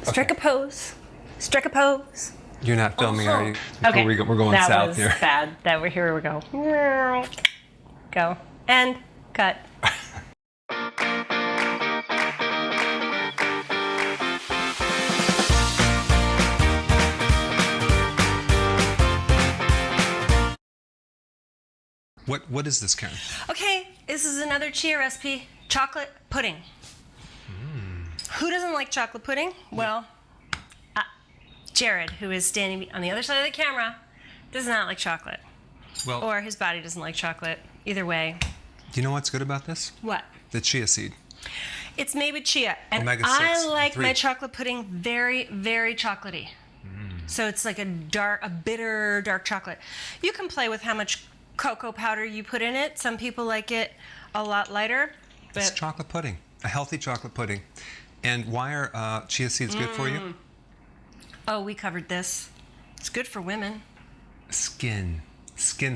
Strike a pose. Strike a pose. You're not filming, are you? Okay. We're going that south was here. Bad. Here we go. Go. And cut. What is this, Karen? Okay, this is another Chia recipe. Chocolate pudding. Who doesn't like chocolate pudding? Well, Jared, who is standing on the other side of the camera, does not like chocolate. Well, Or his body doesn't like chocolate. Either way. do you know what's good about this? What? The chia seed. It's made with chia. And Omega-6 I like and my 3. chocolate pudding very, very chocolatey. So it's like a bitter, dark chocolate. You can play with how much cocoa powder you put in it. Some people like it a lot lighter. It's But chocolate pudding, a healthy chocolate pudding. And why are chia seeds good for you? oh, we covered this. It's good for women. Skin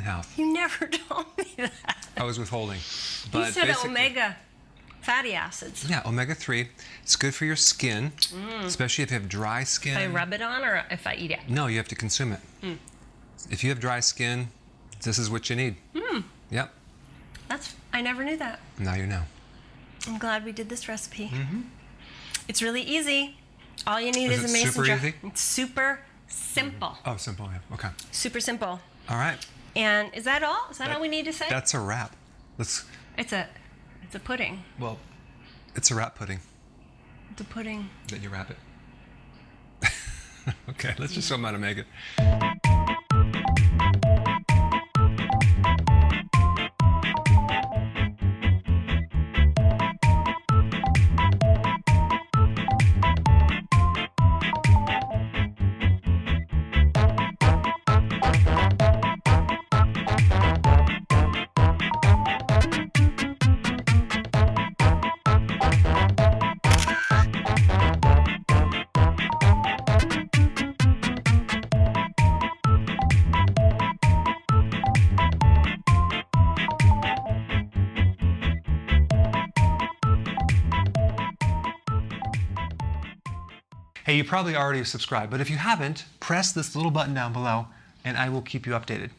health. You never told me that. I was withholding. You But said basically- omega fatty acids. Yeah, omega-3. It's good for your skin, especially if you have dry skin. If I rub it on or if I eat it? No, you have to consume it. If you have dry skin, this is what you need. Yep. I never knew that. Now you know. I'm glad we did this recipe. It's really easy. All you need Is is it a mason super jar. easy? It's super simple. Oh, simple. Yeah. Okay. Super simple. All right. And is that all? Is that all we need to say? That's a wrap. It's a pudding. Well, it's a wrap pudding It's a pudding. that you wrap it. Okay, let's just show them how to make it. Hey, you probably already subscribed, but if you haven't, press this little button down below and I will keep you updated.